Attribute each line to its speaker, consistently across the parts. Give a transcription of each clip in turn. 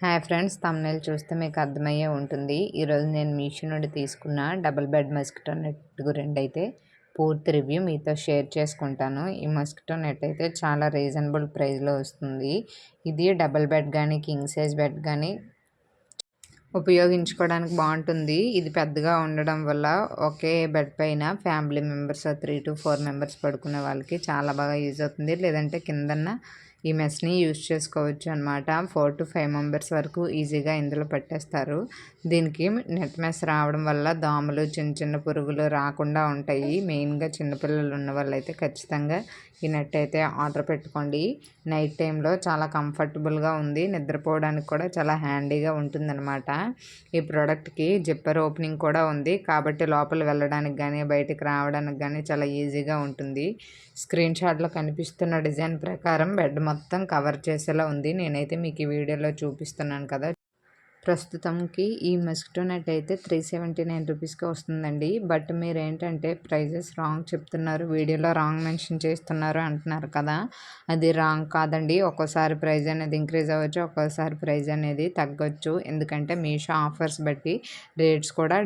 Speaker 1: Hi friends, thumbnail చూస్తే మీకు అర్థమయ్యే ఉంటుంది. ఈరోజు నేను మీషో నుండి తీసుకున్న డబుల్ బెడ్ మస్కిటో నెట్ గురించి అయితే పూర్తి రివ్యూ మీతో షేర్ చేసుకుంటాను. ఈ మస్కిటో నెట్ అయితే చాలా రీజనబుల్ ప్రైస్‌లో వస్తుంది. ఇది డబుల్ బెడ్ కానీ, కింగ్ సైజ్ బెడ్ కానీ ఉపయోగించుకోవడానికి బాగుంటుంది. ఇది పెద్దగా ఉండడం వల్ల ఒకే బెడ్ పైన ఫ్యామిలీ మెంబర్స్ 3-4 మెంబర్స్ పడుకునే వాళ్ళకి చాలా బాగా యూజ్ అవుతుంది. లేదంటే కిందన్న ఈ మెష్ని యూజ్ చేసుకోవచ్చు అనమాట. 4-5 మెంబర్స్ వరకు ఈజీగా ఇందులో పెట్టేస్తారు. దీనికి నెట్ మెష్ రావడం వల్ల దోమలు, చిన్న చిన్న పురుగులు రాకుండా ఉంటాయి. మెయిన్గా చిన్నపిల్లలు ఉన్న వాళ్ళైతే ఖచ్చితంగా ఈ నెట్ అయితే ఆర్డర్ పెట్టుకోండి. నైట్ టైంలో చాలా కంఫర్టబుల్గా ఉంది. నిద్రపోవడానికి కూడా చాలా హ్యాండీగా ఉంటుందన్నమాట. ఈ ప్రోడక్ట్కి జిప్పర్ ఓపెనింగ్ కూడా ఉంది కాబట్టి లోపల వెళ్ళడానికి కానీ, బయటికి రావడానికి కానీ చాలా ఈజీగా ఉంటుంది. స్క్రీన్ షాట్లో కనిపిస్తున్న డిజైన్ ప్రకారం బెడ్ మొత్తం కవర్ చేసేలా ఉంది. నేనైతే మీకు ఈ వీడియోలో చూపిస్తున్నాను కదా. ప్రస్తుతంకి ఈ మస్కిటో నెట్ అయితే 379 రూపీస్కి వస్తుందండి. బట్ మీరు ఏంటంటే ప్రైజెస్ రాంగ్ చెప్తున్నారు, వీడియోలో రాంగ్ మెన్షన్ చేస్తున్నారు అంటున్నారు కదా. అది రాంగ్ కాదండి. ఒక్కోసారి ప్రైజ్ అనేది ఇంక్రీజ్ అవ్వచ్చు, ఒక్కోసారి ప్రైజ్ అనేది తగ్గొచ్చు. ఎందుకంటే మీషో ఆఫర్స్ బట్టి రేట్స్ కూడా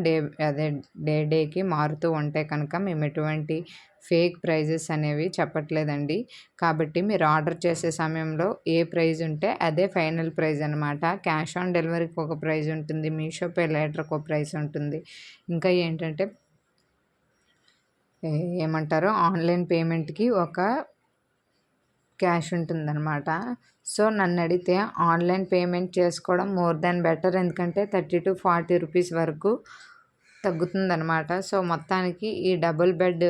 Speaker 1: డేకి మారుతూ ఉంటాయి కనుక మేము ఎటువంటి ఫేక్ ప్రైజెస్ అనేవి చెప్పట్లేదండి. కాబట్టి మీరు ఆర్డర్ చేసే సమయంలో ఏ ప్రైజ్ ఉంటే అదే ఫైనల్ ప్రైజ్ అనమాట. క్యాష్ ఆన్ డెలివరీకి ఒక ప్రైజ్ ఉంటుంది, మీషో పే లేటర్కి ఒక ప్రైస్ ఉంటుంది. ఇంకా ఏంటంటే ఏమంటారు, ఆన్లైన్ పేమెంట్కి ఒక క్యాష్ ఉంటుందన్నమాట. సో నన్ను అడిగితే ఆన్లైన్ పేమెంట్ చేసుకోవడం మోర్ దాన్ బెటర్. ఎందుకంటే 30-40 రూపీస్ వరకు తగ్గుతుందన్నమాట. సో మొత్తానికి ఈ డబుల్ బెడ్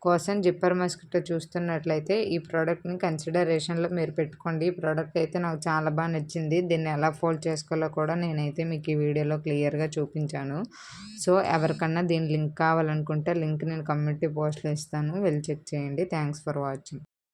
Speaker 1: కోసం జిప్పర్ మస్కిటో చూస్తున్నట్లయితే ఈ ప్రోడక్ట్ని కన్సిడరేషన్లో మీరు పెట్టుకోండి. ఈ ప్రోడక్ట్ అయితే నాకు చాలా బాగా నచ్చింది. దీన్ని ఎలా ఫోల్డ్ చేసుకోవాలో కూడా నేనైతే మీకు ఈ వీడియోలో క్లియర్గా చూపించాను. సో ఎవరికన్నా దీని లింక్ కావాలనుకుంటే లింక్ నేను కమ్యూనిటీ పోస్ట్లో ఇస్తాను, వెళ్ళి చెక్ చేయండి. Thanks for watching.